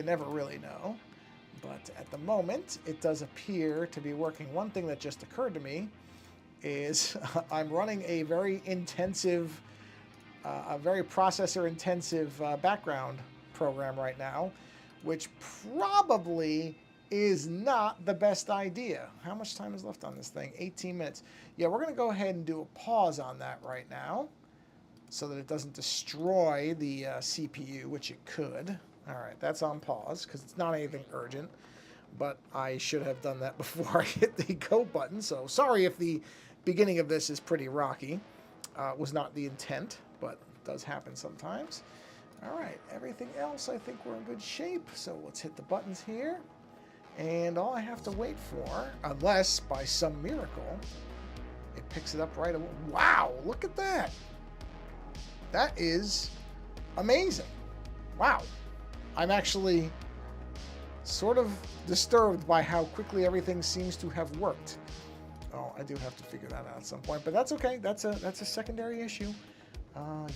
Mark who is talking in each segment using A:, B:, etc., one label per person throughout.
A: never really know. But at the moment, it does appear to be working. One thing that just occurred to me is I'm running a very intensive, a very processor-intensive background program right now, which probably is not the best idea. How much time is left on this thing? 18 minutes. Yeah, we're going to go ahead and do a pause on that right now so that it doesn't destroy the CPU, which it could. All right, that's on pause because it's not anything urgent, but I should have done that before I hit the go button. So sorry if the beginning of this is pretty rocky. It was not the intent, but it does happen sometimes. All right, everything else I think we're in good shape. So let's hit the buttons here. And all I have to wait for, unless by some miracle, it picks it up right away. Wow, look at that. That is amazing. Wow. I'm actually sort of disturbed by how quickly everything seems to have worked. Oh, I do have to figure that out at some point, but that's okay. That's a secondary issue.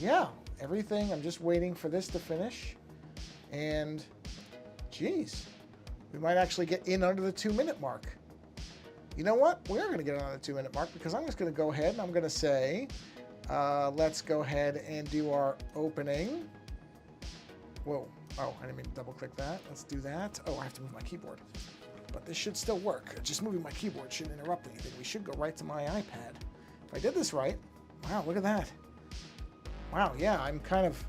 A: Yeah, everything. I'm just waiting for this to finish. And, geez, we might actually get in under the 2-minute mark. You know what? We are going to get on the 2-minute mark because I'm just going to go ahead and I'm going to say, let's go ahead and do our opening. Whoa. Oh, I didn't mean to double click that. Let's do that. Oh, I have to move my keyboard. But this should still work. Just moving my keyboard shouldn't interrupt anything. We should go right to my iPad. If I did this right. Wow, look at that. Wow, yeah, I'm kind of...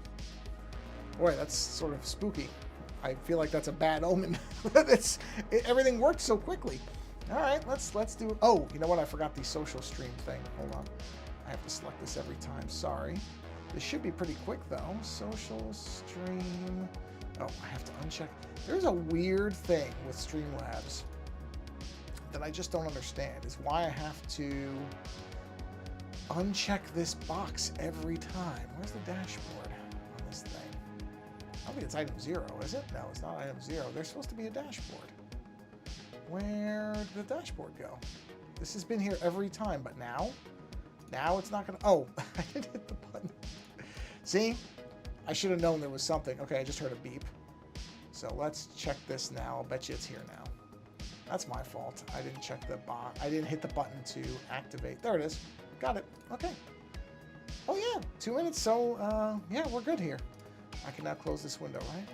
A: Boy, that's sort of spooky. I feel like that's a bad omen. Everything worked so quickly. All right, let's do... Oh, you know what? I forgot the social stream thing. Hold on. I have to select this every time. Sorry. This should be pretty quick, though. Social stream... Oh, I have to uncheck. There's a weird thing with Streamlabs that I just don't understand. Is why I have to uncheck this box every time. Where's the dashboard on this thing? I don't think it's item 0, is it? No, it's not item 0. There's supposed to be a dashboard. Where did the dashboard go? This has been here every time, but now it's not gonna... Oh, I didn't hit the button. See? I should have known there was something. Okay, I just heard a beep. So let's check this now. I'll bet you it's here now. That's my fault. I didn't check the box. I didn't hit the button to activate. There it is. Got it. Okay. Oh yeah, 2 minutes. So yeah, we're good here. I can now close this window, right?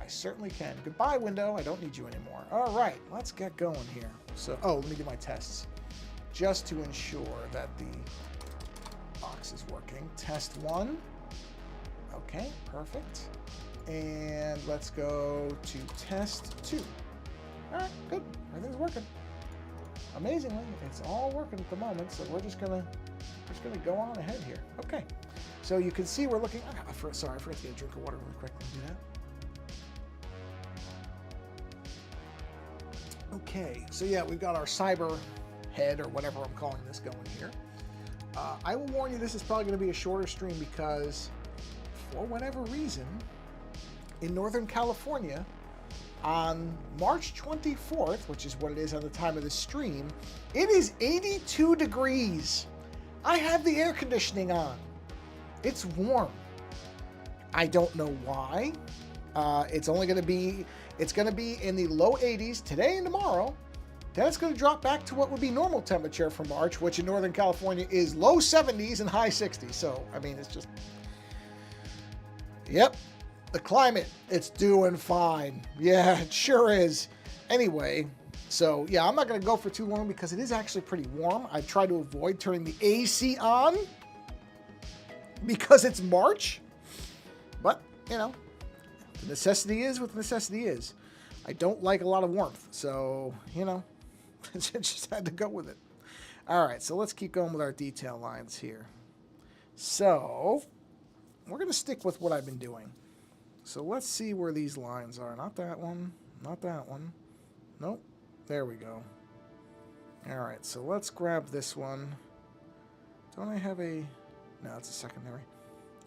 A: I certainly can. Goodbye, window. I don't need you anymore. All right, let's get going here. So, oh, let me do my tests just to ensure that the box is working. Test 1. Okay, perfect. And let's go to test 2. All right, good. Everything's working. Amazingly, it's all working at the moment. So we're just gonna go on ahead here. Okay. So you can see we're looking. Sorry, I forgot to get a drink of water really quick. Let me do that. Okay. So yeah, we've got our cyber head or whatever I'm calling this going here. I will warn you, this is probably going to be a shorter stream because, for whatever reason, in Northern California, on March 24th, which is what it is on the time of the stream, it is 82 degrees. I have the air conditioning on. It's warm. I don't know why. It's going to be in the low 80s today and tomorrow. Then it's going to drop back to what would be normal temperature for March, which in Northern California is low 70s and high 60s. So, I mean, it's just... Yep. The climate, it's doing fine. Yeah, it sure is. Anyway, so yeah, I'm not going to go for too long because it is actually pretty warm. I try to avoid turning the AC on because it's March. But, you know, the necessity is what the necessity is. I don't like a lot of warmth, so, you know, just had to go with it. All right, so let's keep going with our detail lines here. So, we're going to stick with what I've been doing. So let's see where these lines are. Not that one. Not that one. Nope. There we go. All right, so let's grab this one. Don't I have a... No, it's a secondary.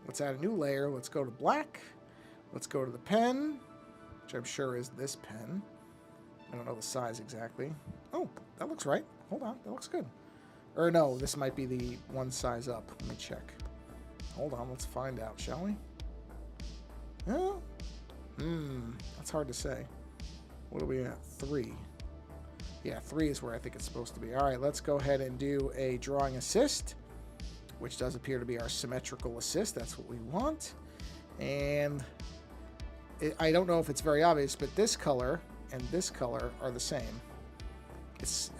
A: Let's add a new layer. Let's go to black. Let's go to the pen, which I'm sure is this pen. I don't know the size exactly. Oh, that looks right. Hold on. That looks good. Or no, this might be the one size up. Let me check. Hold on. Let's find out, shall we? That's hard to say. What are we at? 3. Yeah, 3 is where I think it's supposed to be. All right, let's go ahead and do a drawing assist, which does appear to be our symmetrical assist. That's what we want. And I don't know if it's very obvious, but this color and this color are the same.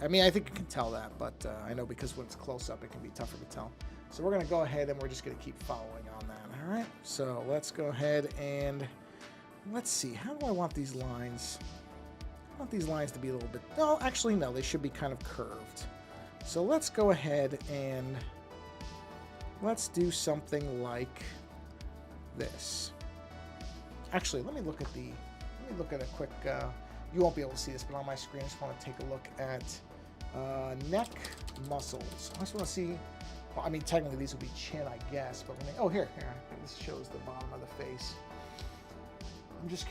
A: I mean, I think you can tell that, but I know because when it's close up, it can be tougher to tell. So we're going to go ahead and we're just going to keep following on that. All right, so let's go ahead and let's see. How do I want these lines? I want these lines to be a little bit... No, actually, no. They should be kind of curved. So let's go ahead and let's do something like this. Actually, let me look at a quick... you won't be able to see this, but on my screen, I just want to take a look at neck muscles. I just want to see... Well, I mean, technically, these would be chin, I guess. But oh, here. This shows the bottom of the face.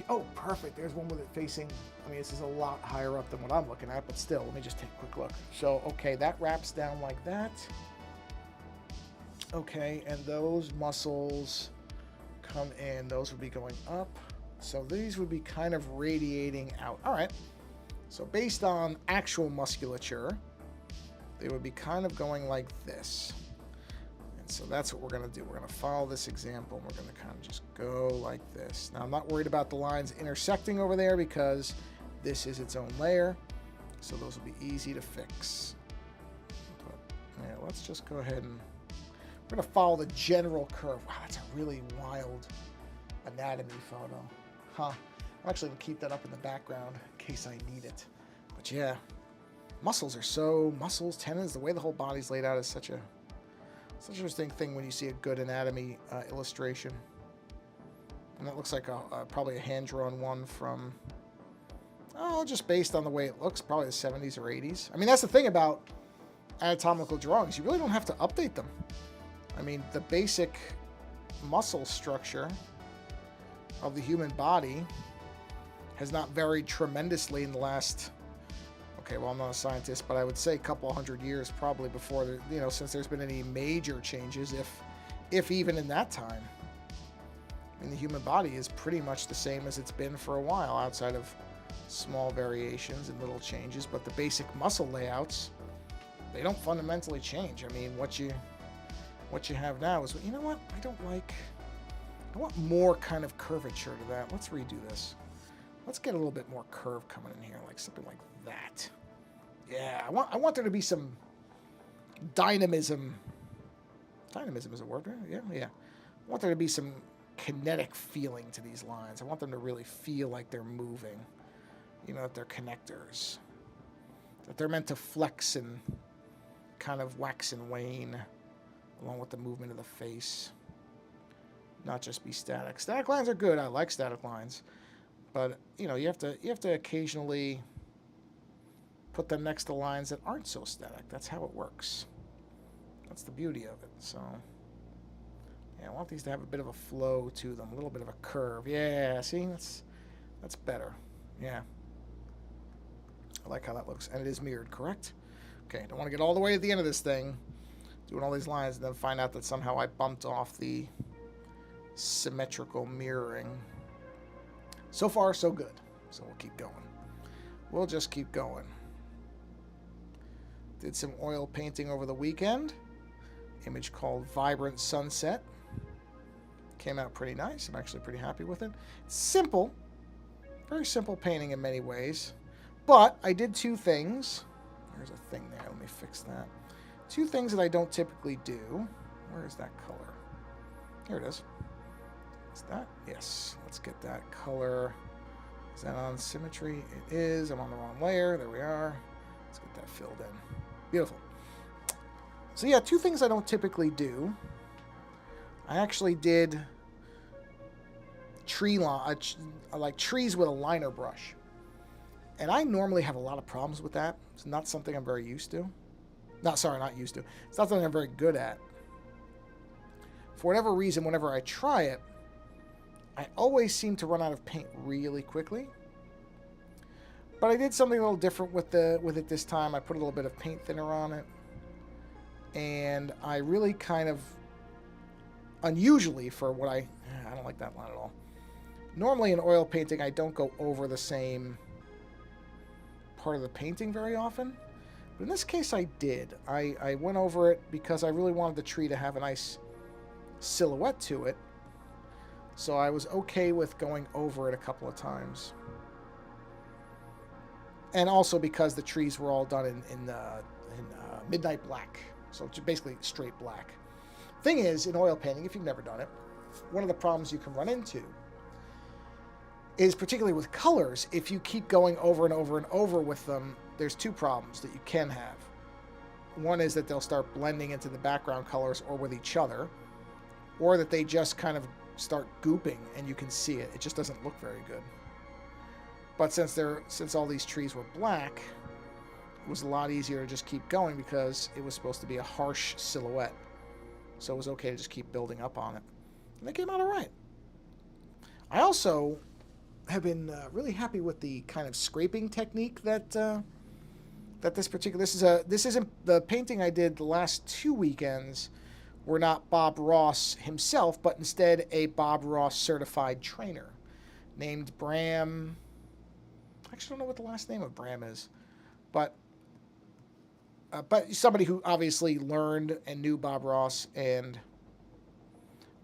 A: Oh, perfect. There's one with it facing. I mean, this is a lot higher up than what I'm looking at, but still, let me just take a quick look. So, okay, that wraps down like that. Okay, and those muscles come in. Those would be going up. So these would be kind of radiating out. All right. So based on actual musculature, they would be kind of going like this. And so that's what we're going to do. We're going to follow this example, and we're going to kind of just go like this. Now, I'm not worried about the lines intersecting over there because this is its own layer. So those will be easy to fix. But, yeah, let's just go ahead and we're going to follow the general curve. Wow, that's a really wild anatomy photo. Huh. I'm actually going to keep that up in the background in case I need it. But yeah, muscles, tendons, the way the whole body's laid out is such an interesting thing when you see a good anatomy illustration. And that looks like probably a hand-drawn one from, just based on the way it looks, probably the 70s or 80s. I mean, that's the thing about anatomical drawings. You really don't have to update them. I mean, the basic muscle structure of the human body has not varied tremendously in the last, okay, well, I'm not a scientist, but I would say a couple hundred years probably before, since there's been any major changes, if even in that time. I mean, the human body is pretty much the same as it's been for a while, outside of small variations and little changes, but the basic muscle layouts, they don't fundamentally change. I mean, what you have now is, you know what, I want more kind of curvature to that. Let's redo this. Let's get a little bit more curve coming in here, like something like that. Yeah, I want there to be some dynamism. Dynamism is a word, right? Yeah. I want there to be some kinetic feeling to these lines. I want them to really feel like they're moving. That they're connectors. That they're meant to flex and kind of wax and wane along with the movement of the face. Not just be static. Static lines are good. I like static lines. But, you have to occasionally put them next to lines that aren't so static. That's how it works. That's the beauty of it. So, yeah, I want these to have a bit of a flow to them, a little bit of a curve. Yeah, see? That's better. Yeah. I like how that looks. And it is mirrored, correct? Okay, don't want to get all the way to the end of this thing, doing all these lines, and then find out that somehow I bumped off the symmetrical mirroring. So far, so good. So we'll keep going. We'll just keep going. Did some oil painting over the weekend. Image called Vibrant Sunset. Came out pretty nice. I'm actually pretty happy with it. Simple. Very simple painting in many ways. But I did two things. There's a thing there. Let me fix that. Two things that I don't typically do. Where is that color? Here it is. Is that? Yes. Let's get that color. Is that on symmetry? It is. I'm on the wrong layer. There we are. Let's get that filled in. Beautiful. So yeah, two things I don't typically do. I actually did like trees with a liner brush. And I normally have a lot of problems with that. It's not something I'm very used to. Not used to. It's not something I'm very good at. For whatever reason, whenever I try it, I always seem to run out of paint really quickly. But I did something a little different with it this time. I put a little bit of paint thinner on it. And I really kind of, unusually for what I don't like that line at all. Normally in oil painting, I don't go over the same part of the painting very often. But in this case, I did. I went over it because I really wanted the tree to have a nice silhouette to it. So I was okay with going over it a couple of times. And also because the trees were all done in midnight black. So basically straight black. Thing is, in oil painting, if you've never done it, one of the problems you can run into is, particularly with colors, if you keep going over and over and over with them, there's two problems that you can have. One is that they'll start blending into the background colors or with each other, or that they just kind of start gooping and you can see it. It just doesn't look very good. But since all these trees were black, it was a lot easier to just keep going because it was supposed to be a harsh silhouette. So it was okay to just keep building up on it. And it came out all right. I also have been really happy with the kind of scraping technique that this isn't the painting I did the last 2 weekends were not Bob Ross himself, but instead a Bob Ross certified trainer named Bram. I actually don't know what the last name of Bram is, but somebody who obviously learned and knew Bob Ross and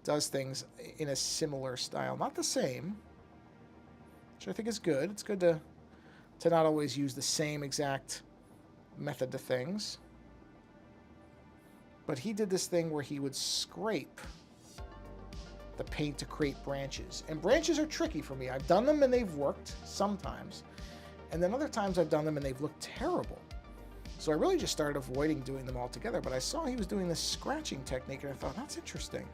A: does things in a similar style. Not the same, which I think is good. It's good to not always use the same exact method to things. But he did this thing where he would scrape the paint to create branches. And branches are tricky for me. I've done them and they've worked sometimes. And then other times I've done them and they've looked terrible. So I really just started avoiding doing them altogether. But I saw he was doing this scratching technique and I thought, that's interesting.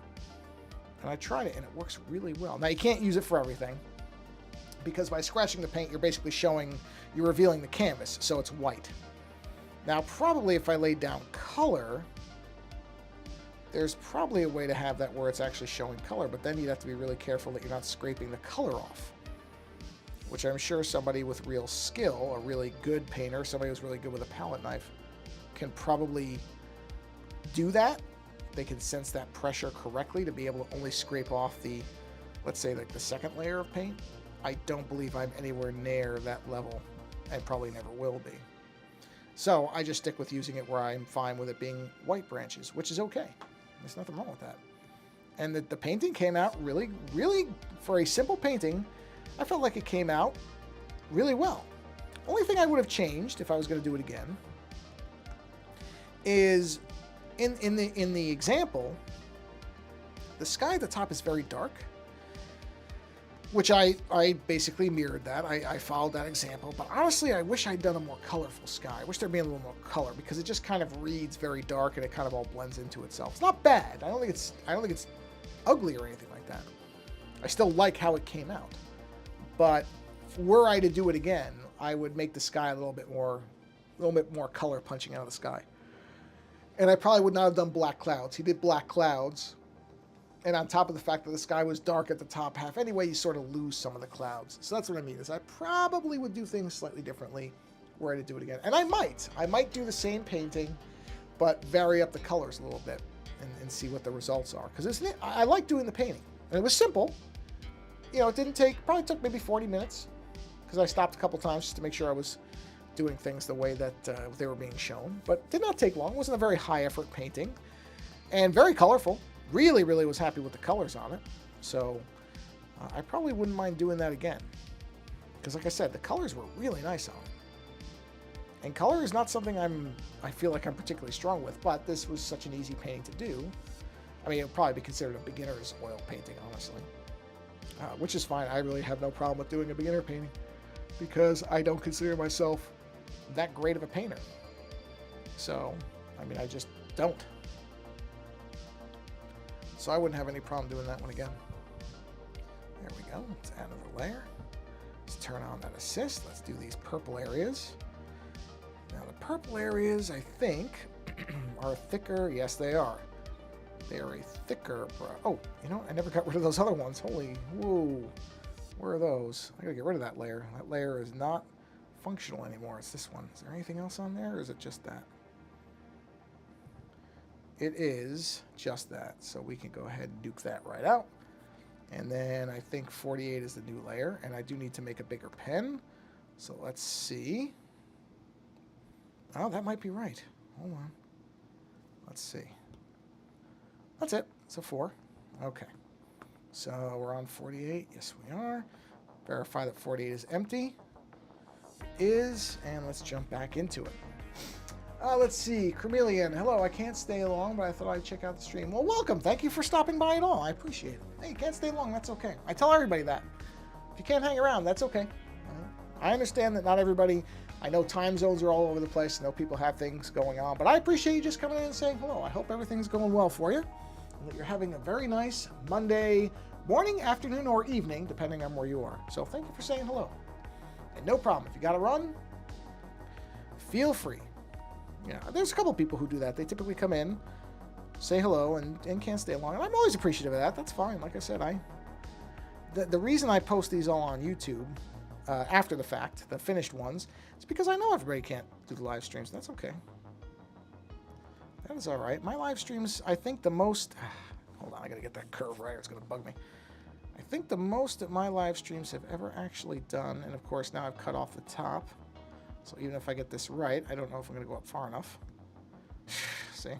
A: And I tried it and it works really well. Now you can't use it for everything, because by scratching the paint, you're basically you're revealing the canvas, so it's white. Now probably if I laid down color, there's probably a way to have that where it's actually showing color, but then you'd have to be really careful that you're not scraping the color off, which I'm sure somebody with real skill, a really good painter, somebody who's really good with a palette knife, can probably do that. They can sense that pressure correctly to be able to only scrape off the, let's say, like the second layer of paint. I don't believe I'm anywhere near that level, and probably never will be. So I just stick with using it where I'm fine with it being white branches, which is okay. There's nothing wrong with that. And the painting came out really, really, for a simple painting, I felt like it came out really well. Only thing I would have changed if I was going to do it again is in the example, the sky at the top is very dark, which I basically mirrored that. I followed that example, but honestly, I wish I'd done a more colorful sky. I wish there'd be a little more color, because it just kind of reads very dark and it kind of all blends into itself. It's not bad. I don't think it's ugly or anything like that. I still like how it came out. But were I to do it again, I would make the sky a little bit more color punching out of the sky. And I probably would not have done black clouds. He did black clouds. And on top of the fact that the sky was dark at the top half, anyway, you sort of lose some of the clouds. So that's what I mean, is I probably would do things slightly differently were I to do it again. And I might do the same painting, but vary up the colors a little bit and see what the results are. Because I like doing the painting. And it was simple. You know, it probably took maybe 40 minutes, because I stopped a couple times just to make sure I was doing things the way that they were being shown. But did not take long. It wasn't a very high effort painting. And very colorful. Really, really was happy with the colors on it. So I probably wouldn't mind doing that again. Because like I said, the colors were really nice on it. And color is not something I feel like I'm particularly strong with, but this was such an easy painting to do. I mean, it would probably be considered a beginner's oil painting, honestly. Which is fine. I really have no problem with doing a beginner painting, because I don't consider myself that great of a painter. So, I mean, I just don't. So I wouldn't have any problem doing that one again. There we go. Let's add another layer. Let's turn on that assist. Let's do these purple areas. Now the purple areas, I think, are thicker. Yes, they are. They are a thicker brush. Oh, you know, I never got rid of those other ones. Holy, whoa. Where are those? I gotta get rid of that layer. That layer is not functional anymore. It's this one. Is there anything else on there, or is it just that? It is just that. So we can go ahead and duke that right out. And then I think 48 is the new layer, and I do need to make a bigger pen. So let's see. Oh, that might be right. Hold on. Let's see. That's it. It's a 4. Okay. So we're on 48. Yes, we are. Verify that 48 is empty. It is, and let's jump back into it. Let's see. Chameleon, hello. I can't stay long, but I thought I'd check out the stream. Well, welcome. Thank you for stopping by at all. I appreciate it. Hey, you can't stay long. That's okay. I tell everybody that. If you can't hang around, that's okay. I understand that not everybody, I know time zones are all over the place. I know people have things going on, but I appreciate you just coming in and saying hello. I hope everything's going well for you, and that you're having a very nice Monday morning, afternoon, or evening, depending on where you are. So thank you for saying hello. And no problem. If you got to run, feel free. Yeah, there's a couple people who do that. They typically come in, say hello, and can't stay long. And I'm always appreciative of that. That's fine. Like I said, the reason I post these all on YouTube after the fact, the finished ones, is because I know everybody can't do the live streams. That's okay. That is all right. My live streams, I think the most... Hold on, I got to get that curve right or it's going to bug me. I think the most that my live streams have ever actually done, and of course now I've cut off the top, so even if I get this right, I don't know if I'm going to go up far enough. See?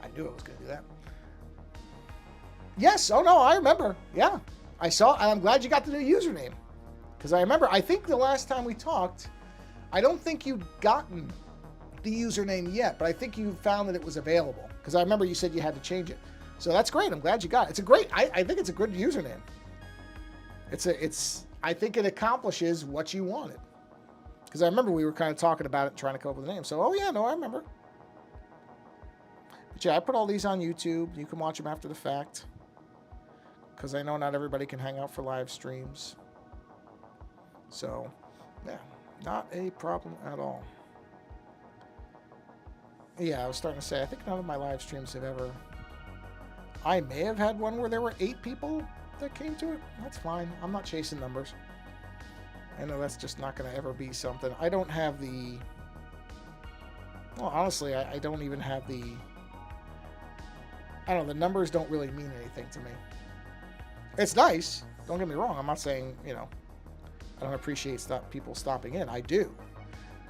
A: I knew I was going to do that. Yes! Oh no, I remember. Yeah. I saw, and I'm glad you got the new username. Because I remember, I think the last time we talked, I don't think you'd gotten the username yet, but I think you found that it was available. Because I remember you said you had to change it. So that's great. I'm glad you got it. It's a great, I think it's a good username. I think it accomplishes what you wanted. Because I remember we were kind of talking about it and trying to come up with a name. So, oh yeah, no, I remember. But yeah, I put all these on YouTube. You can watch them after the fact. Because I know not everybody can hang out for live streams. So, yeah, not a problem at all. Yeah, I was starting to say, I think none of my live streams have ever... I may have had one where there were 8 people that came to it. That's fine. I'm not chasing numbers. I know that's just not going to ever be something. I don't have the... Well, honestly, I don't even have the... I don't know, the numbers don't really mean anything to me. It's nice. Don't get me wrong. I'm not saying, you know, I don't appreciate people stopping in. I do.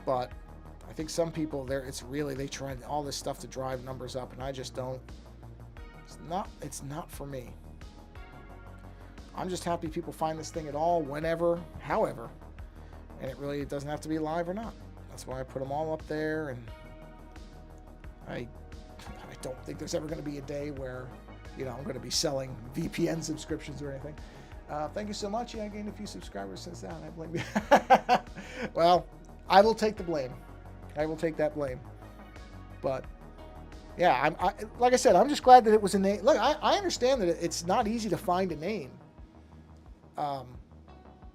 A: But I think some people, they try all this stuff to drive numbers up, and I just don't. It's not for me. I'm just happy people find this thing at all, whenever, however. And it doesn't have to be live or not. That's why I put them all up there, and I don't think there's ever going to be a day where, you know, I'm going to be selling VPN subscriptions or anything. Thank you so much. Yeah, I gained a few subscribers since then. I blame you. Well, I will take the blame. I will take that blame. But yeah, like I said, I'm just glad that it was a name. Look, I understand that it's not easy to find a name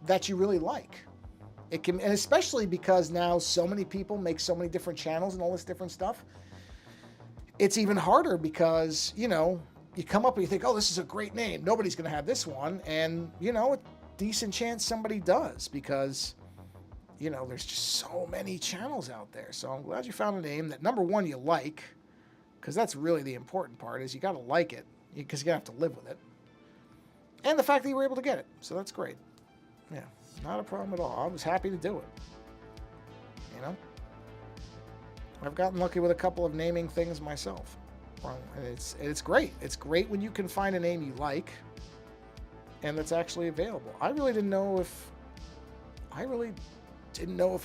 A: that you really like. It can, and especially because now so many people make so many different channels and all this different stuff. It's even harder because, you know, you come up and you think, oh, this is a great name. Nobody's going to have this one. And, you know, a decent chance somebody does because, you know, there's just so many channels out there. So I'm glad you found a name that, number one, you like, because that's really the important part is you got to like it because you're going to have to live with it. And the fact that you were able to get it. So that's great. Yeah, not a problem at all. I was happy to do it. You know? I've gotten lucky with a couple of naming things myself. And it's great. It's great when you can find a name you like and that's actually available. I really didn't know if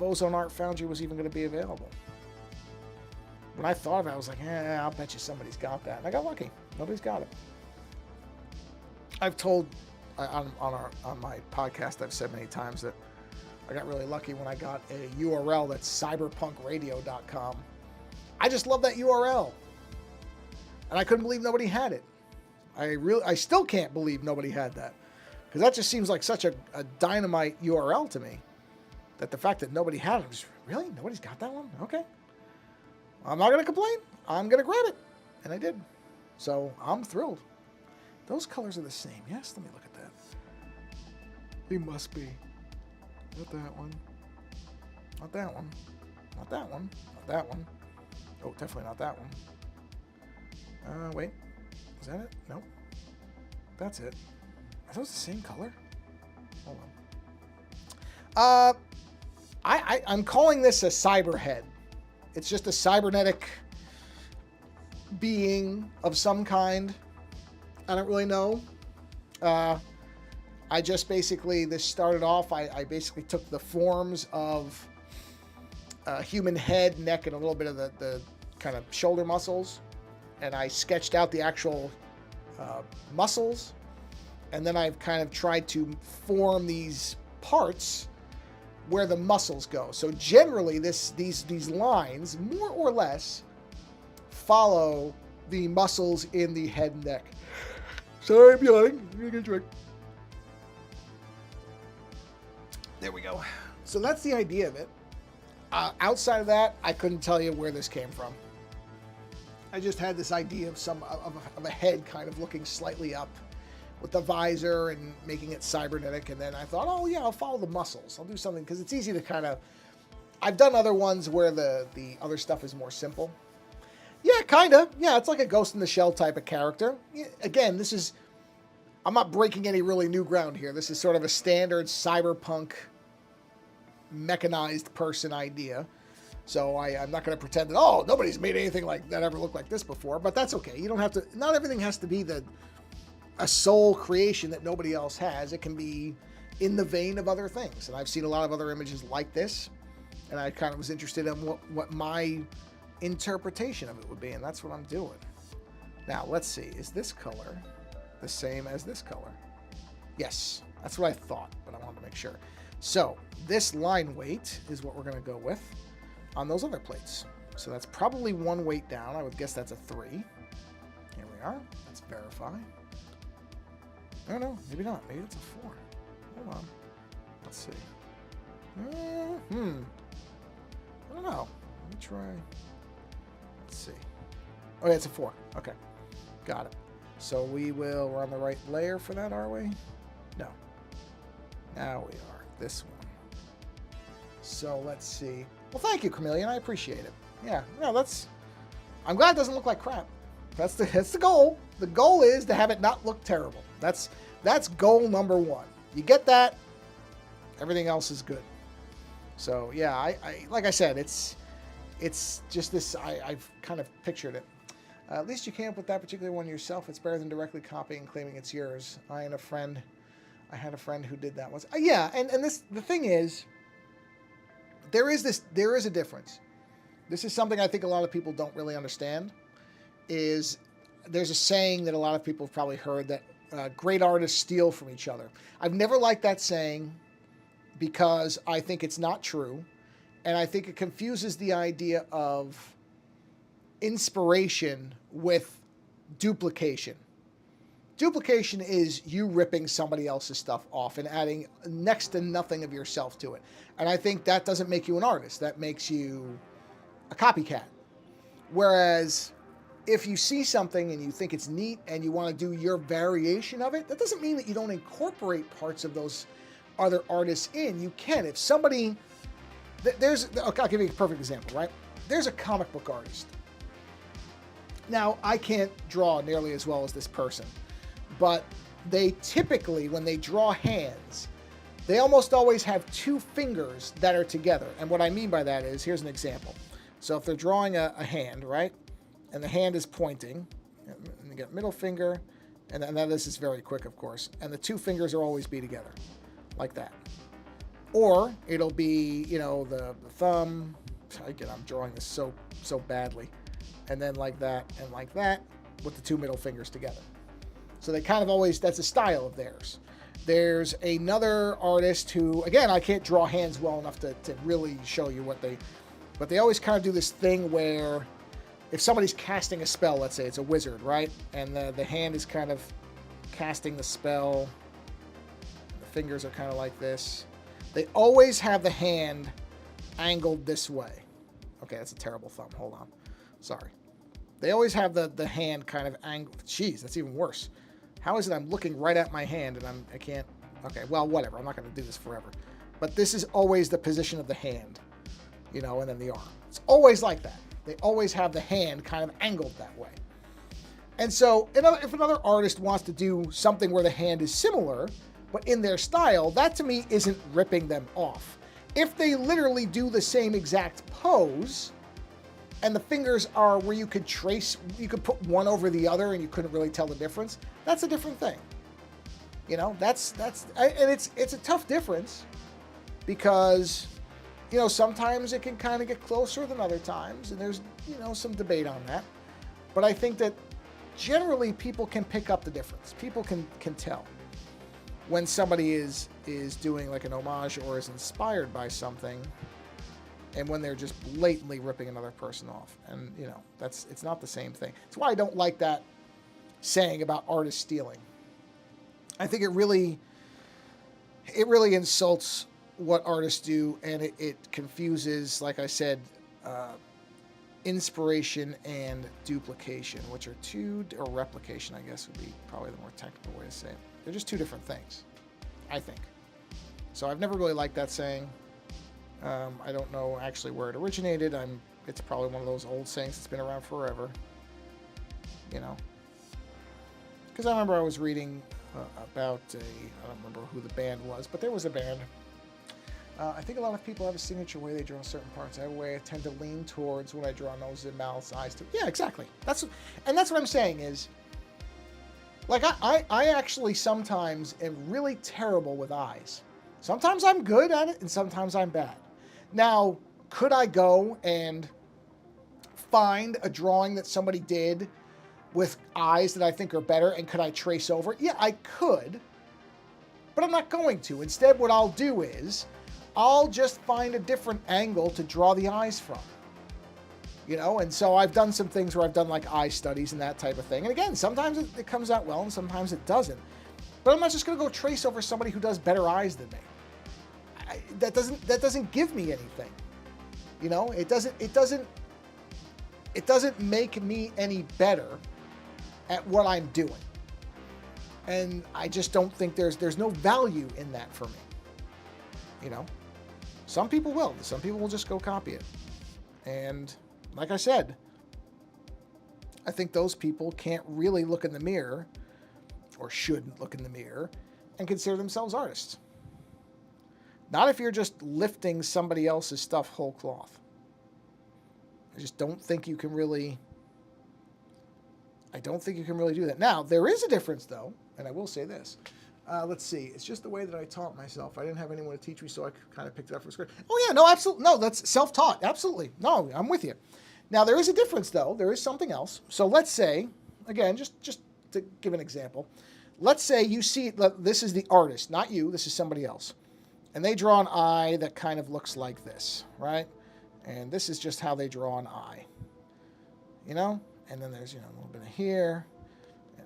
A: Ozone Art Foundry was even going to be available. When I thought of it, I was like, I'll bet you somebody's got that. And I got lucky. Nobody's got it. I've told on my podcast, I've said many times that I got really lucky when I got a URL that's cyberpunkradio.com. I just love that URL. And I couldn't believe nobody had it. I still can't believe nobody had that. Because that just seems like such a dynamite URL to me. That the fact that nobody had it was, really? Nobody's got that one? Okay. I'm not going to complain. I'm going to grab it. And I did. So I'm thrilled. Those colors are the same. Yes, let me look at that. They must be. Not that one. Not that one. Not that one. Not that one. Oh, definitely not that one. Wait. Is that it? Nope. That's it. Are those the same color? Hold on. I'm calling this a cyber head. It's just a cybernetic being of some kind. I don't really know. I just basically, this started off, I basically took the forms of a human head, neck, and a little bit of the kind of shoulder muscles. And I sketched out the actual muscles. And then I've kind of tried to form these parts where the muscles go. So generally, these lines, more or less, follow the muscles in the head and neck. Sorry, I'm yawning. I'm gonna get a drink. There we go. So that's the idea of it. Outside of that, I couldn't tell you where this came from. I just had this idea of a head kind of looking slightly up with the visor and making it cybernetic. And then I thought, oh yeah, I'll follow the muscles. I'll do something because it's easy to kind of, I've done other ones where the other stuff is more simple. Yeah, kind of. Yeah, it's like a Ghost in the Shell type of character. Yeah, again, I'm not breaking any really new ground here. This is sort of a standard cyberpunk mechanized person idea. So I'm not going to pretend that, oh, nobody's made anything like that ever look like this before. But that's okay. You don't have to, not everything has to be a sole creation that nobody else has. It can be in the vein of other things. And I've seen a lot of other images like this. And I kind of was interested in what my interpretation of it would be. And that's what I'm doing. Now, let's see. Is this color the same as this color? Yes, that's what I thought, but I wanted to make sure. So this line weight is what we're going to go with on those other plates. So that's probably one weight down. I would guess that's a 3. Here we are. Let's verify. No, maybe not. Maybe it's a 4. Hold on. Let's see. I don't know. Let me try. Let's see. Oh, yeah, it's a 4. Okay. Got it. So we're on the right layer for that, are we? No. Now we are. This one. So let's see. Well, thank you, Chameleon. I appreciate it. Yeah. No, I'm glad it doesn't look like crap. That's the goal. The goal is to have it not look terrible. That's goal number 1. You get that, everything else is good. So yeah, I like I said, it's just this. I've kind of pictured it. At least you came up with that particular one yourself. It's better than directly copying and claiming it's yours. I had a friend who did that once. Yeah, and the thing is, there is a difference. This is something I think a lot of people don't really understand. There's a saying that a lot of people have probably heard that great artists steal from each other. I've never liked that saying because I think it's not true, and I think it confuses the idea of inspiration with duplication. Duplication is you ripping somebody else's stuff off and adding next to nothing of yourself to it. And I think that doesn't make you an artist. That makes you a copycat. Whereas if you see something and you think it's neat and you want to do your variation of it, that doesn't mean that you don't incorporate parts of those other artists in. You can. If somebody, I'll give you a perfect example, right? There's a comic book artist. Now, I can't draw nearly as well as this person, but they typically, when they draw hands, they almost always have 2 fingers that are together. And what I mean by that is, here's an example. So if they're drawing a hand, right, and the hand is pointing, and you get middle finger, and then this is very quick, of course, and the 2 fingers will always be together, like that. Or it'll be, the thumb. Again, I'm drawing this so badly. And then like that and like that with the 2 middle fingers together. So they kind of always, that's a style of theirs. There's another artist who, again, I can't draw hands well enough to really show you but they always kind of do this thing where if somebody's casting a spell, let's say it's a wizard, right? And the hand is kind of casting the spell. The fingers are kind of like this. They always have the hand angled this way. Okay, that's a terrible thumb. Hold on. Sorry. They always have the hand kind of angled. Jeez, that's even worse. How is it I'm looking right at my hand and I can't... Okay, well, whatever. I'm not going to do this forever. But this is always the position of the hand, and then the arm. It's always like that. They always have the hand kind of angled that way. And so if another artist wants to do something where the hand is similar, but in their style, that to me isn't ripping them off. If they literally do the same exact pose, and the fingers are where you could put one over the other and you couldn't really tell the difference, that's a different thing. You know, and it's a tough difference because, you know, sometimes it can kind of get closer than other times, and there's, you know, some debate on that. But I think that generally people can pick up the difference. People can tell when somebody is doing like an homage or is inspired by something, and when they're just blatantly ripping another person off. And, you know, it's not the same thing. That's why I don't like that saying about artists stealing. I think it really insults what artists do, and it confuses, like I said, inspiration and duplication, which are or replication, I guess would be probably the more technical way to say it. They're just two different things, I think. So I've never really liked that saying. I don't know actually where it originated. It's probably one of those old sayings that's been around forever, you know. Because I remember I was reading about I don't remember who the band was, but there was a band. I think a lot of people have a signature way they draw certain parts. I have a way I tend to lean towards when I draw noses and mouths, eyes. Yeah, exactly. That's what I'm saying is, like, I actually sometimes am really terrible with eyes. Sometimes I'm good at it, and sometimes I'm bad. Now, could I go and find a drawing that somebody did with eyes that I think are better, and could I trace over? Yeah, I could, but I'm not going to. Instead, what I'll do is I'll just find a different angle to draw the eyes from. You know, and so I've done some things where I've done like eye studies and that type of thing. And again, sometimes it comes out well and sometimes it doesn't. But I'm not just going to go trace over somebody who does better eyes than me. That doesn't give me anything. You know, it doesn't make me any better at what I'm doing. And I just don't think there's no value in that for me. You know, some people will. Some people will just go copy it. And like I said, I think those people can't really look in the mirror, or shouldn't look in the mirror, and consider themselves artists. Not if you're just lifting somebody else's stuff whole cloth. I just don't think you can really... I don't think you can really do that. Now, there is a difference, though, and I will say this. Let's see. It's just the way that I taught myself. I didn't have anyone to teach me, so I kind of picked it up from scratch. Oh, yeah, no, absolutely. No, that's self-taught. Absolutely. No, I'm with you. Now, there is a difference, though. There is something else. So let's say, again, just to give an example, let's say you see, this is the artist, not you. This is somebody else. And they draw an eye that kind of looks like this, right? And this is just how they draw an eye. You know? And then there's, you know, a little bit of here, and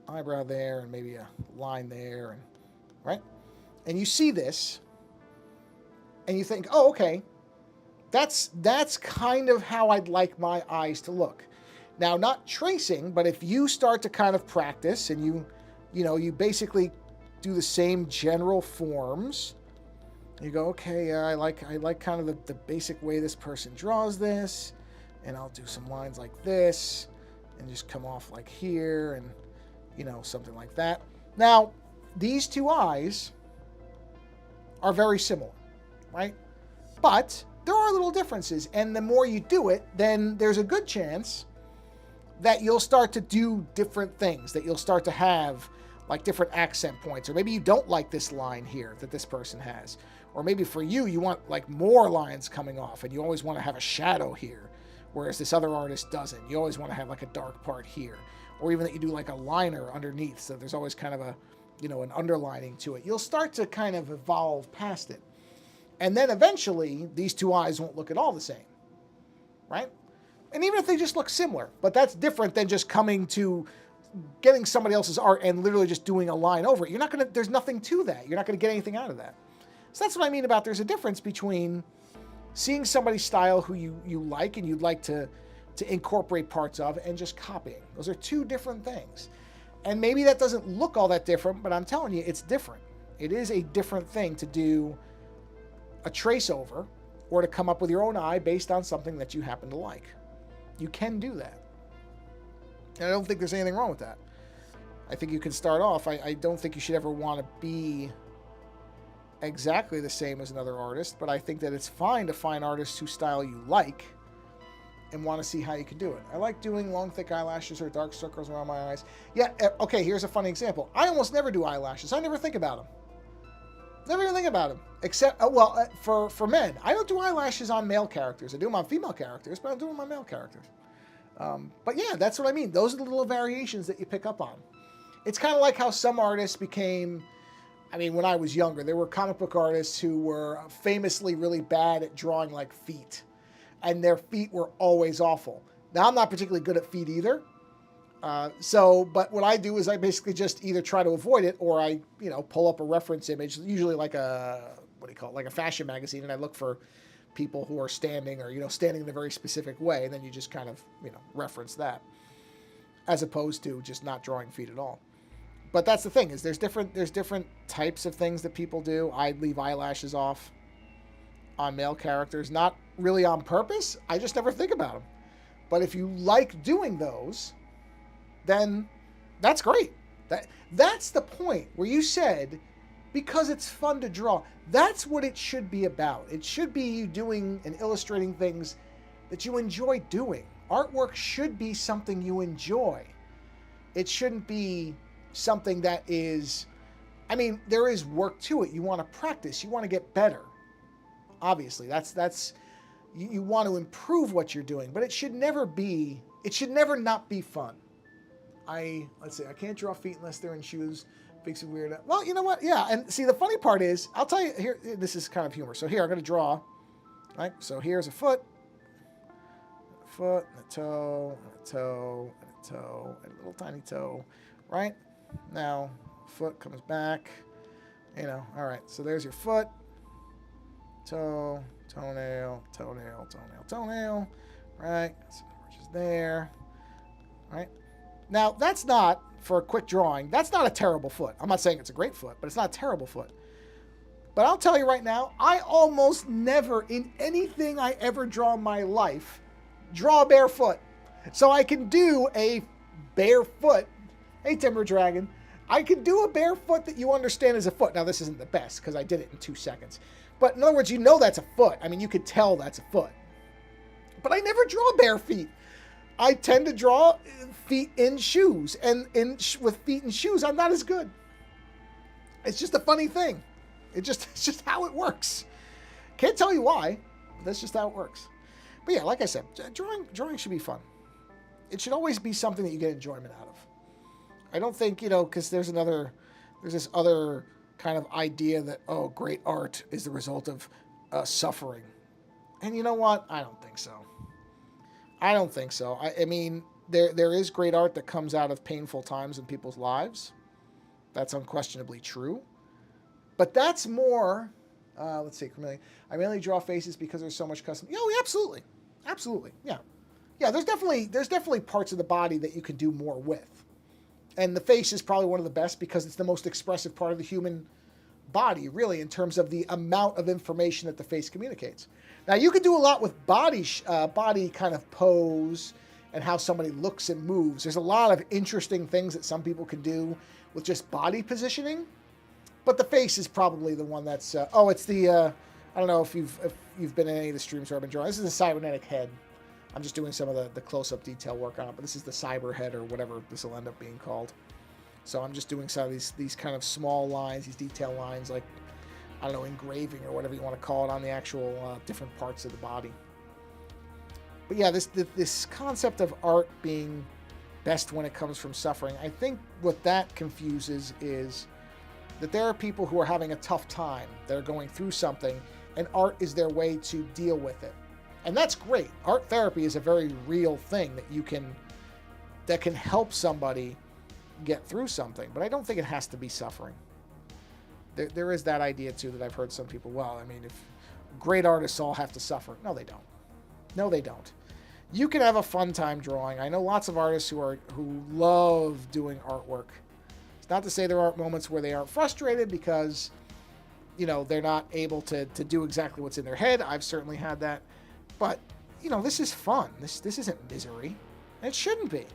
A: eyebrow there, and maybe a line there, and right? And you see this, and you think, oh, okay, that's kind of how I'd like my eyes to look. Now, not tracing, but if you start to kind of practice, and you basically do the same general forms, you go, okay, I like kind of the basic way this person draws this. And I'll do some lines like this and just come off like here and, you know, something like that. Now, these two eyes are very similar, right? But there are little differences. And the more you do it, then there's a good chance that you'll start to do different things, that you'll start to have like different accent points. Or maybe you don't like this line here that this person has. Or maybe for you, you want like more lines coming off and you always want to have a shadow here. Whereas this other artist doesn't. You always want to have like a dark part here. Or even that you do like a liner underneath. So there's always kind of a, you know, an underlining to it. You'll start to kind of evolve past it. And then eventually, these two eyes won't look at all the same. Right? And even if they just look similar. But that's different than just coming to getting somebody else's art and literally just doing a line over it. You're not going to, there's nothing to that. You're not going to get anything out of that. So that's what I mean about there's a difference between seeing somebody's style who you like and you'd like to incorporate parts of, and just copying. Those are two different things. And maybe that doesn't look all that different, but I'm telling you, it's different. It is a different thing to do a trace over or to come up with your own eye based on something that you happen to like. You can do that. And I don't think there's anything wrong with that. I think you can start off. I don't think you should ever want to be exactly the same as another artist, but I think that it's fine to find artists whose style you like and want to see how you can do it. I like doing long, thick eyelashes or dark circles around my eyes. Yeah, okay, here's a funny example. I almost never do eyelashes. I never think about them. Never even think about them. Except, for men. I don't do eyelashes on male characters. I do them on female characters, but I don't do them on male characters. But yeah, that's what I mean. Those are the little variations that you pick up on. It's kind of like how some artists became... I mean, when I was younger, there were comic book artists who were famously really bad at drawing, like, feet. And their feet were always awful. Now, I'm not particularly good at feet either. But what I do is I basically just either try to avoid it or I, pull up a reference image, usually like like a fashion magazine, and I look for people who are standing or, standing in a very specific way, and then you just kind of, reference that, as opposed to just not drawing feet at all. But that's the thing, is there's different types of things that people do. I leave eyelashes off on male characters, not really on purpose. I just never think about them. But if you like doing those, then that's great. That's the point where you said, because it's fun to draw. That's what it should be about. It should be you doing and illustrating things that you enjoy doing. Artwork should be something you enjoy. It shouldn't be something that is, there is work to it. You want to practice. You want to get better. Obviously, that's you want to improve what you're doing, but it should never not be fun. Let's see, I can't draw feet unless they're in shoes. Makes it weird. Well, you know what? Yeah, and see, the funny part is, I'll tell you, here, this is kind of humor. So here, I'm going to draw, right? So here's a foot, and a toe, and a toe, and a toe, and a little tiny toe, right? Now, foot comes back, all right. So there's your foot, toe, toenail, toenail, toenail, toenail, right? So just there, right? Now, that's not, for a quick drawing, that's not a terrible foot. I'm not saying it's a great foot, but it's not a terrible foot. But I'll tell you right now, I almost never, in anything I ever draw in my life, draw a bare foot. So I can do a bare foot. Hey, Timber Dragon. I can do a bare foot that you understand is a foot. Now, this isn't the best, because I did it in 2 seconds. But in other words, that's a foot. You could tell that's a foot. But I never draw bare feet. I tend to draw feet in shoes. And with feet in shoes, I'm not as good. It's just a funny thing. It's just how it works. Can't tell you why. But that's just how it works. But yeah, like I said, drawing should be fun. It should always be something that you get enjoyment out of. I don't think, because there's this other kind of idea that, great art is the result of suffering. And you know what? I don't think so. There is great art that comes out of painful times in people's lives. That's unquestionably true. But that's more, let's see, I mainly draw faces because there's so much custom. Yeah, absolutely. Absolutely, yeah. Yeah, there's definitely parts of the body that you can do more with. And the face is probably one of the best because it's the most expressive part of the human body, really, in terms of the amount of information that the face communicates. Now, you can do a lot with body kind of pose and how somebody looks and moves. There's a lot of interesting things that some people can do with just body positioning. But the face is probably the one that's... it's the... I don't know if you've been in any of the streams where I've been drawing. This is a cybernetic head. I'm just doing some of the close-up detail work on it, but this is the cyber head or whatever this will end up being called. So I'm just doing some of these kind of small lines, these detail lines, like, I don't know, engraving or whatever you want to call it on the actual different parts of the body. But yeah, this concept of art being best when it comes from suffering, I think what that confuses is that there are people who are having a tough time. They're going through something, and art is their way to deal with it. And that's great. Art therapy is a very real thing that can help somebody get through something. But I don't think it has to be suffering. There is that idea, too, that I've heard some people, if great artists all have to suffer. No, they don't. No, they don't. You can have a fun time drawing. I know lots of artists who love doing artwork. It's not to say there aren't moments where they aren't frustrated because, they're not able to do exactly what's in their head. I've certainly had that. But, this is fun. This isn't misery. And it shouldn't be.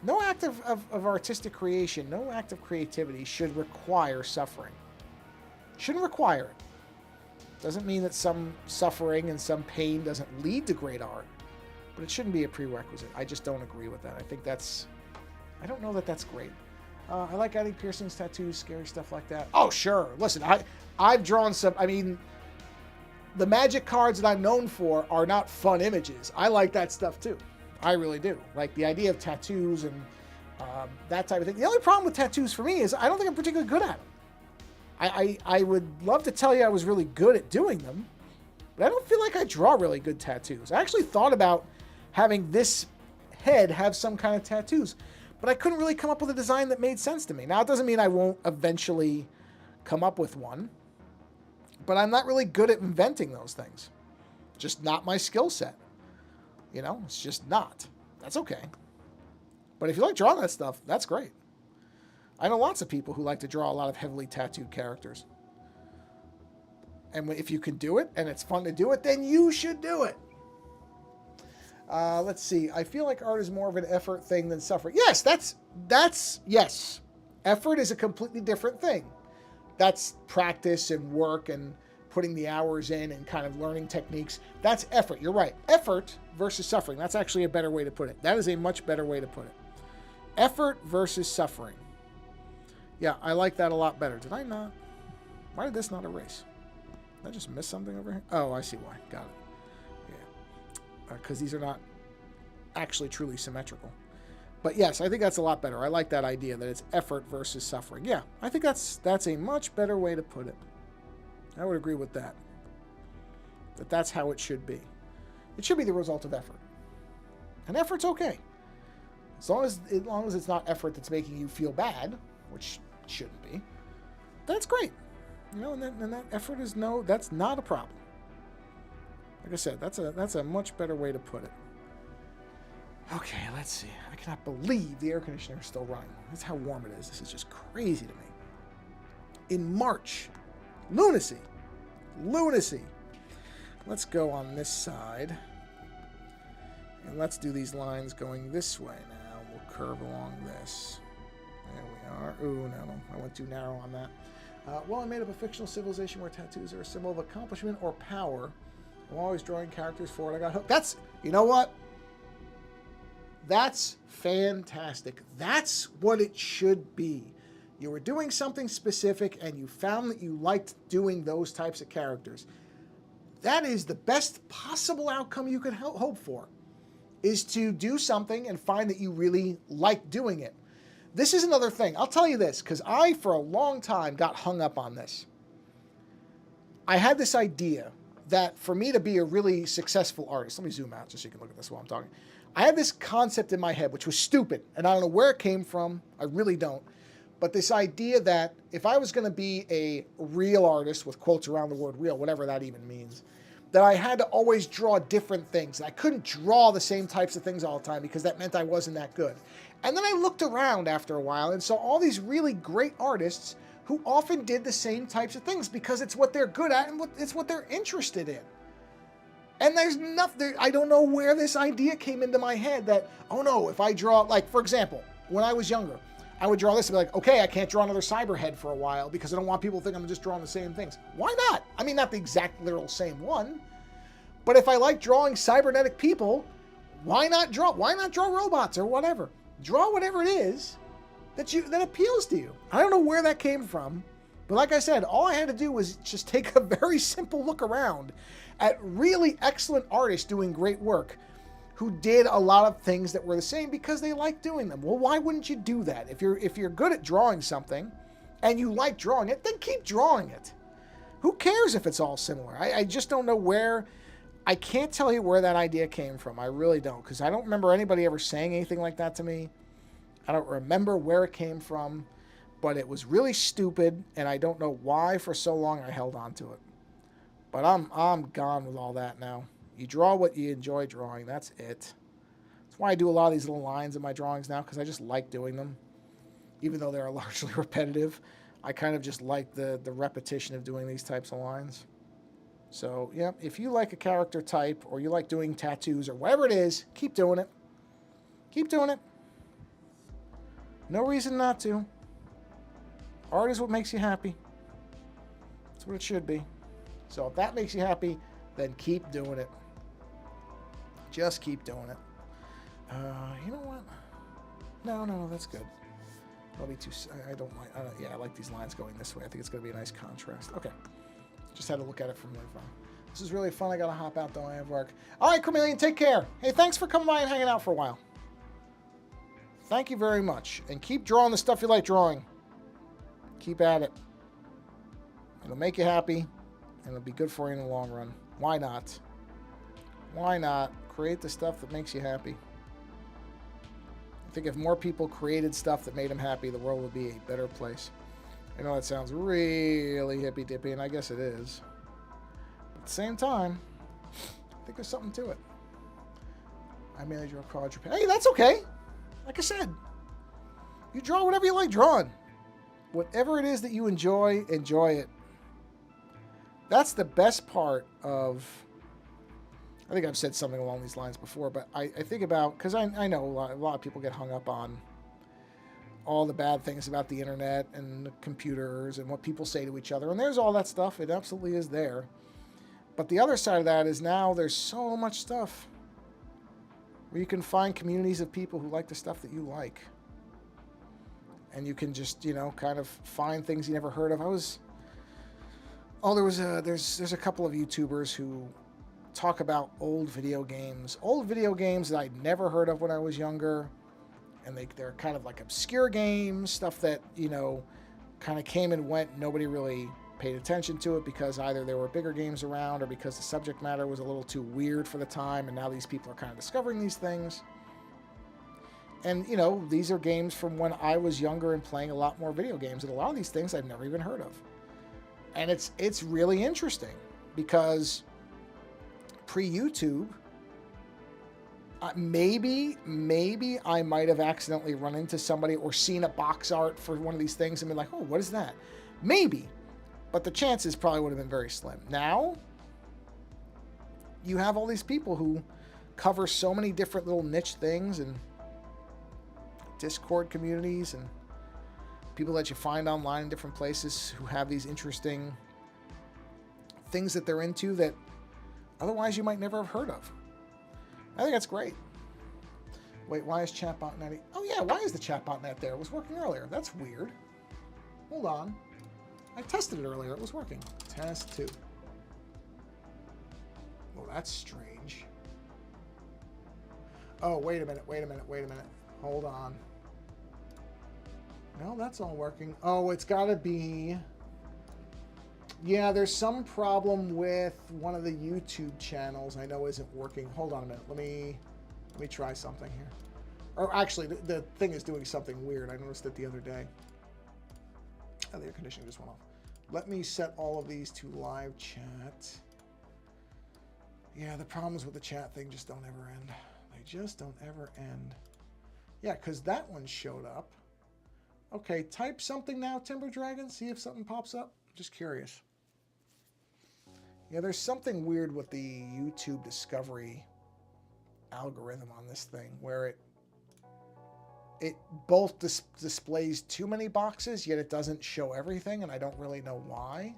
A: no act of artistic creation, no act of creativity should require suffering. Shouldn't require it. Doesn't mean that some suffering and some pain doesn't lead to great art, but it shouldn't be a prerequisite. I just don't agree with that. I think that's, I don't know that that's great. I like adding piercings, tattoos, scary stuff like that. Oh, sure. Listen, I've drawn some, I mean, the Magic cards that I'm known for are not fun images. I like that stuff too. I really do. Like the idea of tattoos and that type of thing. The only problem with tattoos for me is I don't think I'm particularly good at them. I would love to tell you I was really good at doing them, but I don't feel like I draw really good tattoos. I actually thought about having this head have some kind of tattoos, but I couldn't really come up with a design that made sense to me. Now, it doesn't mean I won't eventually come up with one, but I'm not really good at inventing those things. Just not my skill set. You know, it's just not. That's okay. But if you like drawing that stuff, that's great. I know lots of people who like to draw a lot of heavily tattooed characters. And if you can do it, and it's fun to do it, then you should do it. Let's see. I feel like art is more of an effort thing than suffering. Yes, yes. Effort is a completely different thing. That's practice and work and putting the hours in and kind of learning techniques. That's effort. You're right. Effort versus suffering. That's actually a better way to put it. That is a much better way to put it. Effort versus suffering. Yeah, I like that a lot better. Did I not? Why did this not erase? Did I just miss something over here? Oh, I see why. Got it. Yeah. Because these are not actually truly symmetrical. But yes, I think that's a lot better. I like that idea that it's effort versus suffering. Yeah, I think that's a much better way to put it. I would agree with that. That's how it should be. It should be the result of effort. And effort's okay. As long as it's not effort that's making you feel bad, which shouldn't be, that's great. You know, and that effort is that's not a problem. Like I said, that's a much better way to put it. Okay, let's see. I cannot believe the air conditioner is still running. That's how warm it is. This is just crazy to me. In March. Lunacy. Lunacy. Let's go on this side. And let's do these lines going this way now. We'll curve along this. There we are. Ooh, no. I went too narrow on that. Well, I made up a fictional civilization where tattoos are a symbol of accomplishment or power. I'm always drawing characters for it. I got hooked. That's, you know what? That's fantastic. That's what it should be. You were doing something specific and you found that you liked doing those types of characters. That is the best possible outcome you could hope for, is to do something and find that you really like doing it. This is another thing. I'll tell you this, because I, for a long time, got hung up on this. I had this idea that for me to be a really successful artist, let me zoom out just so you can look at this while I'm talking. I had this concept in my head, which was stupid, and I don't know where it came from. I really don't. But this idea that if I was going to be a real artist, with quotes around the word real, whatever that even means, that I had to always draw different things. I couldn't draw the same types of things all the time because that meant I wasn't that good. And then I looked around after a while and saw all these really great artists who often did the same types of things because it's what they're good at and it's what they're interested in. And there's nothing, I don't know where this idea came into my head that, oh no, if I draw, like, for example, when I was younger, I would draw this and be like, okay, I can't draw another Cyberhead for a while because I don't want people to think I'm just drawing the same things. Why not? I mean, not the exact literal same one, but if I like drawing cybernetic people, why not draw robots or whatever? Draw whatever it is that appeals to you. I don't know where that came from, but like I said, all I had to do was just take a very simple look around at really excellent artists doing great work who did a lot of things that were the same because they like doing them. Well, why wouldn't you do that? If you're good at drawing something and you like drawing it, then keep drawing it. Who cares if it's all similar? I just don't know where. I can't tell you where that idea came from. I really don't, because I don't remember anybody ever saying anything like that to me. I don't remember where it came from, but it was really stupid, and I don't know why for so long I held on to it. But I'm gone with all that now. You draw what you enjoy drawing. That's it. That's why I do a lot of these little lines in my drawings now, because I just like doing them. Even though they're largely repetitive, I kind of just like the repetition of doing these types of lines. So, yeah, if you like a character type or you like doing tattoos or whatever it is, keep doing it. Keep doing it. No reason not to. Art is what makes you happy. That's what it should be. So if that makes you happy, then keep doing it. Just keep doing it. You know what? No, that's good. That'll be too... I don't like... yeah, I like these lines going this way. I think it's going to be a nice contrast. Okay. Just had to look at it from really far. This is really fun. I got to hop out, though. I have work. All right, Chameleon, take care. Hey, thanks for coming by and hanging out for a while. Thank you very much. And keep drawing the stuff you like drawing. Keep at it. It'll make you happy, and it'll be good for you in the long run. Why not? Why not? Create the stuff that makes you happy. I think if more people created stuff that made them happy, the world would be a better place. I know that sounds really hippy-dippy, and I guess it is. But at the same time, I think there's something to it. I mainly draw quadruped. Hey, that's okay. Like I said, you draw whatever you like drawing. Whatever it is that you enjoy, enjoy it. That's the best part of... I think I've said something along these lines before, but I think about... Because I know a lot of people get hung up on all the bad things about the internet and the computers and what people say to each other. And there's all that stuff. It absolutely is there. But the other side of that is now there's so much stuff where you can find communities of people who like the stuff that you like. And you can just, you know, kind of find things you never heard of. there's a couple of YouTubers who talk about old video games that I'd never heard of when I was younger, and they're kind of like obscure games, stuff that, you know, kind of came and went. Nobody really paid attention to it because either there were bigger games around or because the subject matter was a little too weird for the time, and now these people are kind of discovering these things. And, you know, these are games from when I was younger and playing a lot more video games, and a lot of these things I've never even heard of. And it's really interesting because pre-YouTube, maybe I might have accidentally run into somebody or seen a box art for one of these things and been like, oh, what is that? Maybe. But the chances probably would have been very slim. Now, you have all these people who cover so many different little niche things and Discord communities and people that you find online in different places who have these interesting things that they're into that otherwise you might never have heard of. I think that's great. Wait, why is chatbot.net? Oh yeah, why is the chatbot.net there? It was working earlier. That's weird. Hold on. I tested it earlier. It was working. Test 2. Well, that's strange. Oh, wait a minute. Hold on. No, that's all working. Oh, it's got to be... Yeah, there's some problem with one of the YouTube channels I know isn't working. Hold on a minute. Let me try something here. Or actually, the thing is doing something weird. I noticed it the other day. Oh, the air conditioning just went off. Let me set all of these to live chat. Yeah, the problems with the chat thing just don't ever end. They just don't ever end. Yeah, because that one showed up. Okay, type something now, Timber Dragon. See if something pops up. Just curious. Yeah, there's something weird with the YouTube discovery algorithm on this thing where it both displays too many boxes, yet it doesn't show everything, and I don't really know why.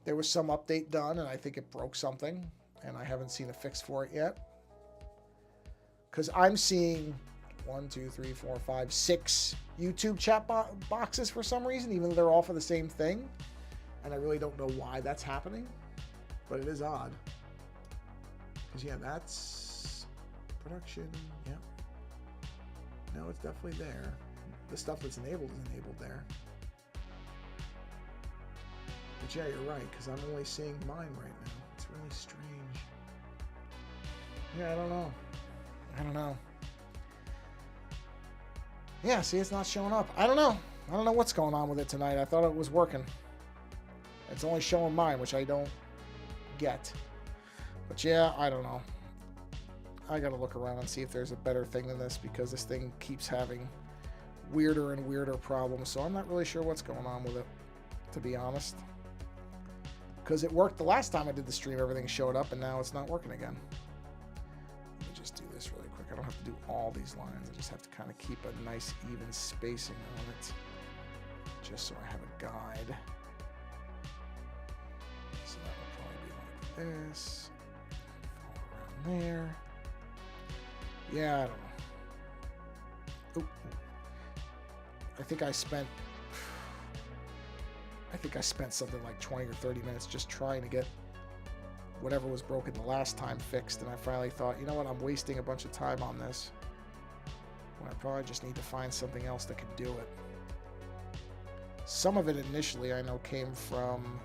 A: There was some update done, and I think it broke something, and I haven't seen a fix for it yet. Because I'm seeing 1, 2, 3, 4, 5, 6 YouTube chat boxes for some reason, even though they're all for the same thing. And I really don't know why that's happening, but it is odd. Because, yeah, that's production. Yep. No, it's definitely there. The stuff that's enabled is enabled there. But, yeah, you're right, because I'm only seeing mine right now. It's really strange. Yeah, I don't know. Yeah, see, it's not showing up. I don't know what's going on with it tonight. I thought it was working. It's only showing mine, which I don't get. But yeah, I don't know. I gotta look around and see if there's a better thing than this, because this thing keeps having weirder and weirder problems. So I'm not really sure what's going on with it, to be honest. Because it worked the last time I did the stream, everything showed up, and now it's not working again. Let me just do this really quick. like I don't have to do all these lines. I just have to kind of keep a nice even spacing on it, just so I have a guide. So that would probably be like this. Fall around there. Yeah, I don't know. Ooh. I think I spent something like 20 or 30 minutes just trying to get whatever was broken the last time fixed, and I finally thought, you know what, I'm wasting a bunch of time on this when I probably just need to find something else that can do it. Some of it initially I know came from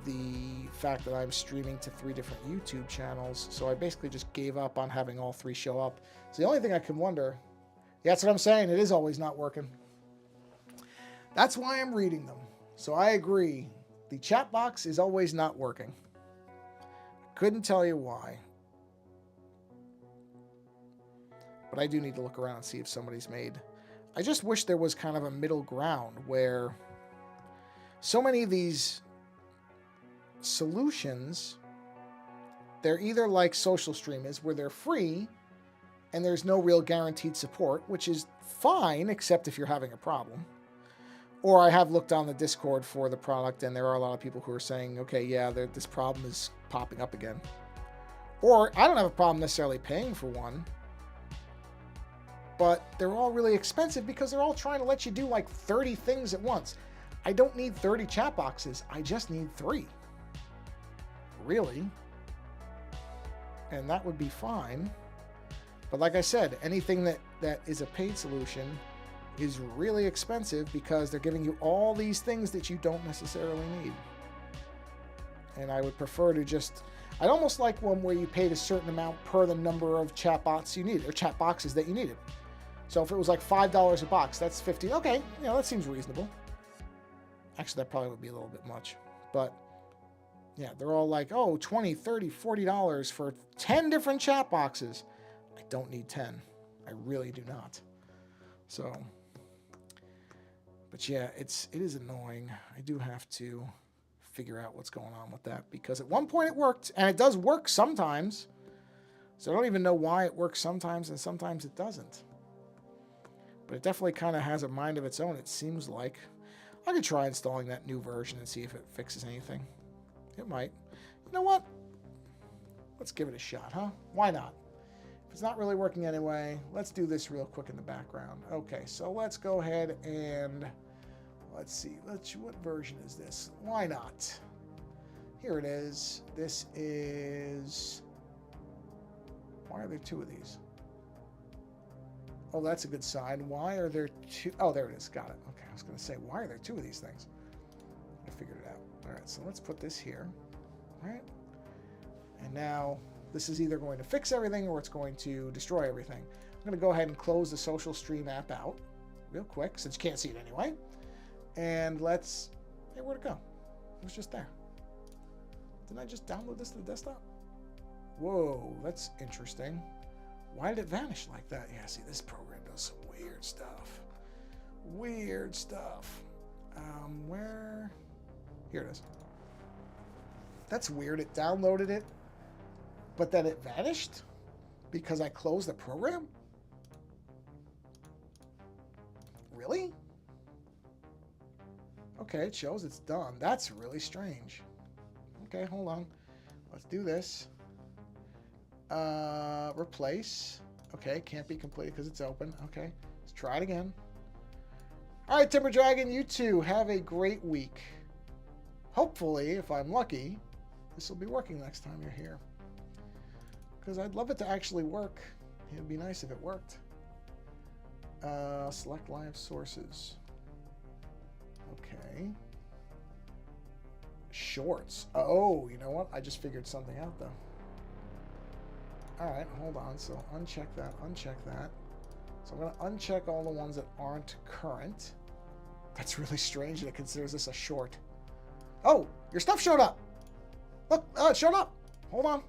A: the fact that I'm streaming to 3 different YouTube channels, so I basically just gave up on having all 3 show up. So the only thing I can wonder, yeah, that's what I'm saying, it is always not working. That's why I'm reading them. So I agree, the chat box is always not working. Couldn't tell you why. But I do need to look around and see if somebody's made. I just wish there was kind of a middle ground where so many of these solutions, they're either like Social Stream is, where they're free and there's no real guaranteed support, which is fine, except if you're having a problem. Or I have looked on the Discord for the product, and there are a lot of people who are saying, okay, yeah, this problem is popping up again. Or I don't have a problem necessarily paying for one, but they're all really expensive because they're all trying to let you do like 30 things at once. I don't need 30 chat boxes. I just need 3. Really. And that would be fine. But like I said, anything that is a paid solution is really expensive because they're giving you all these things that you don't necessarily need. And I would prefer to just, I'd almost like one where you paid a certain amount per the number of chat bots you needed, or chat boxes that you needed. So if it was like $5 a box, that's $50. Okay, you know, that seems reasonable. Actually, that probably would be a little bit much. But yeah, they're all like, oh, $20, $30, $40 for 10 different chat boxes. I don't need 10. I really do not. So, but yeah, it is annoying. I do have to figure out what's going on with that, because at one point it worked, and it does work sometimes. So I don't even know why it works sometimes and sometimes it doesn't. But it definitely kind of has a mind of its own, it seems like. I could try installing that new version and see if it fixes anything. It might. You know what? Let's give it a shot, huh? Why not? If it's not really working anyway, let's do this real quick in the background. Okay, so let's go ahead and let's see. What version is this? Why not? Here it is. This is... Why are there 2 of these? Oh, that's a good sign. Why are there 2? Oh, there it is. Got it. Okay, I was going to say, why are there 2 of these things? I figured it out. All right, so let's put this here. All right. And now this is either going to fix everything or it's going to destroy everything. I'm going to go ahead and close the Social Stream app out real quick, since you can't see it anyway. And let's... Hey, where'd it go? It was just there. Didn't I just download this to the desktop? Whoa, that's interesting. Why did it vanish like that? Yeah, see, this program does some weird stuff. Weird stuff. Where? Here it is. That's weird. It downloaded it, but then it vanished because I closed the program? Really? Okay, it shows it's done. That's really strange. Okay, hold on. Let's do this. Replace. Okay, can't be completed because it's open. Okay, let's try it again. All right, Timber Dragon, you two have a great week. Hopefully, if I'm lucky, this will be working next time you're here. Because I'd love it to actually work. It would be nice if it worked. Select live sources. Okay. Shorts. Oh, you know what? I just figured something out, though. All right, hold on. So uncheck that, uncheck that. So I'm going to uncheck all the ones that aren't current. That's really strange that it considers this a short. Oh, your stuff showed up. Look, it showed up. Hold on.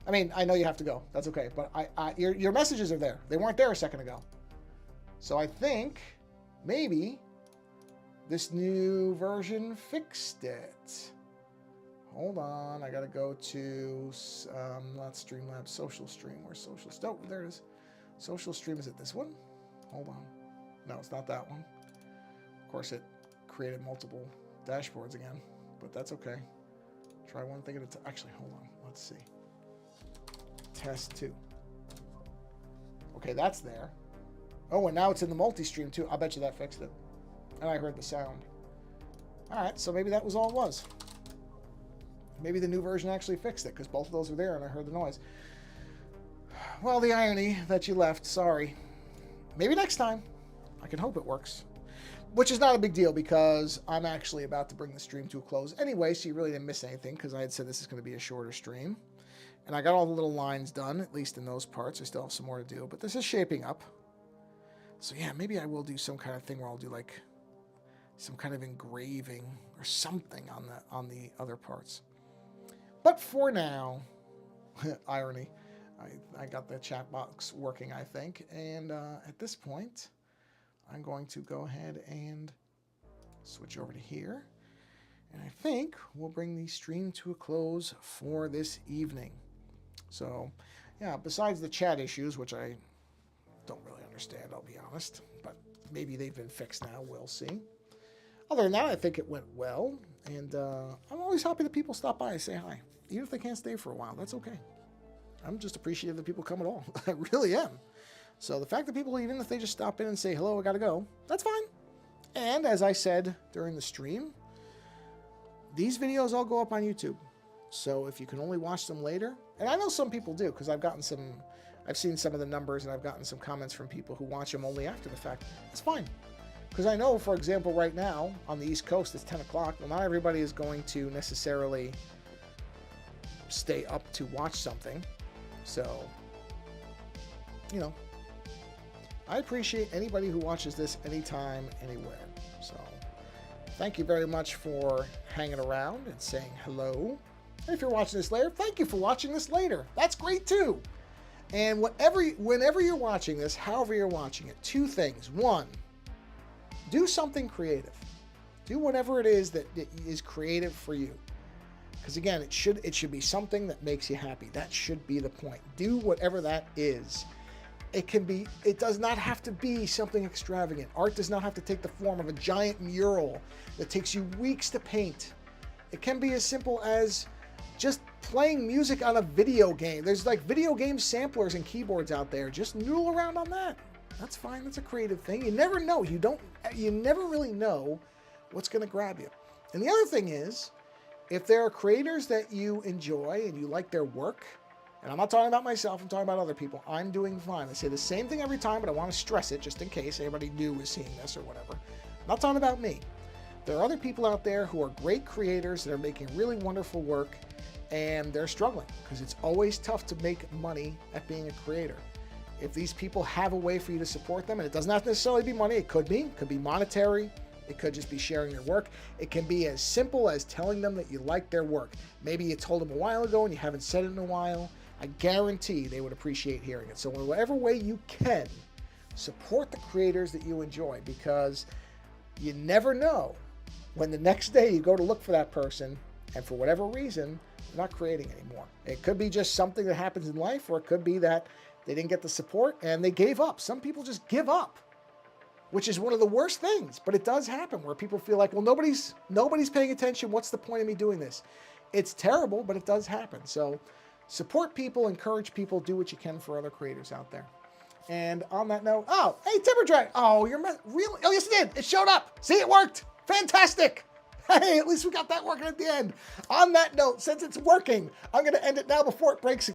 A: I mean, I know you have to go. That's okay. But your messages are there. They weren't there a second ago. So I think maybe this new version fixed it. Hold on. I got to go to, not Streamlabs, Social Stream. Where's Social? Oh, there it is. Social Stream, is it this one? Hold on. No, it's not that one. Of course, it created multiple dashboards again, but that's okay. Try one thing at a time. Actually, hold on. Let's see. Test 2. Okay, that's there. Oh, and now it's in the multi-stream too. I bet you that fixed it. And I heard the sound. All right, so maybe that was all it was. Maybe the new version actually fixed it, because both of those were there and I heard the noise. Well, the irony that you left, sorry. Maybe next time. I can hope it works. Which is not a big deal, because I'm actually about to bring the stream to a close anyway, so you really didn't miss anything, because I had said this is going to be a shorter stream. And I got all the little lines done, at least in those parts. I still have some more to do, but this is shaping up. So yeah, maybe I will do some kind of thing where I'll do like some kind of engraving or something on the other parts. But for now, irony, I got the chat box working, I think. And at this point, I'm going to go ahead and switch over to here. And I think we'll bring the stream to a close for this evening. So, yeah, besides the chat issues, which I don't really understand, I'll be honest. But maybe they've been fixed now, we'll see. Other than that, I think it went well. And I'm always happy that people stop by and say hi. Even if they can't stay for a while, that's okay. I'm just appreciative that people come at all. I really am. So the fact that people, even if they just stop in and say, hello, I gotta go, that's fine. And as I said during the stream, these videos all go up on YouTube. So if you can only watch them later, and I know some people do, because I've seen some of the numbers and I've gotten some comments from people who watch them only after the fact. That's fine. Because I know, for example, right now on the East Coast, it's 10 o'clock. Well, not everybody is going to necessarily stay up to watch something. So, you know, I appreciate anybody who watches this anytime, anywhere. So, thank you very much for hanging around and saying hello. And if you're watching this later, thank you for watching this later. That's great too. And whenever you're watching this, however you're watching it, 2 things. 1, do something creative. Do whatever it is that is creative for you. Because again, it should be something that makes you happy. That should be the point. Do whatever that is. It does not have to be something extravagant. Art does not have to take the form of a giant mural that takes you weeks to paint. It can be as simple as just playing music on a video game. There's like video game samplers and keyboards out there. Just noodle around on that. That's fine. That's a creative thing. You never know. You never really know what's going to grab you. And the other thing is, if there are creators that you enjoy and you like their work, and I'm not talking about myself, I'm talking about other people, I'm doing fine. I say the same thing every time, but I want to stress it just in case anybody new is seeing this or whatever. I'm not talking about me. There are other people out there who are great creators that are making really wonderful work, and they're struggling because it's always tough to make money at being a creator. If these people have a way for you to support them, and it doesn't have to necessarily be money, it could be monetary, it could just be sharing your work. It can be as simple as telling them that you like their work. Maybe you told them a while ago and you haven't said it in a while. I guarantee they would appreciate hearing it. So in whatever way you can, support the creators that you enjoy, because you never know when the next day you go to look for that person and for whatever reason, they're not creating anymore. It could be just something that happens in life, or it could be that they didn't get the support and they gave up. Some people just give up, which is one of the worst things, but it does happen where people feel like, well, nobody's paying attention. What's the point of me doing this? It's terrible, but it does happen. So support people, encourage people, do what you can for other creators out there. And on that note, oh, hey, Timber Drag. Oh, really? Oh, yes, it did. It showed up. See, it worked. Fantastic. Hey, at least we got that working at the end. On that note, since it's working, I'm going to end it now before it breaks again.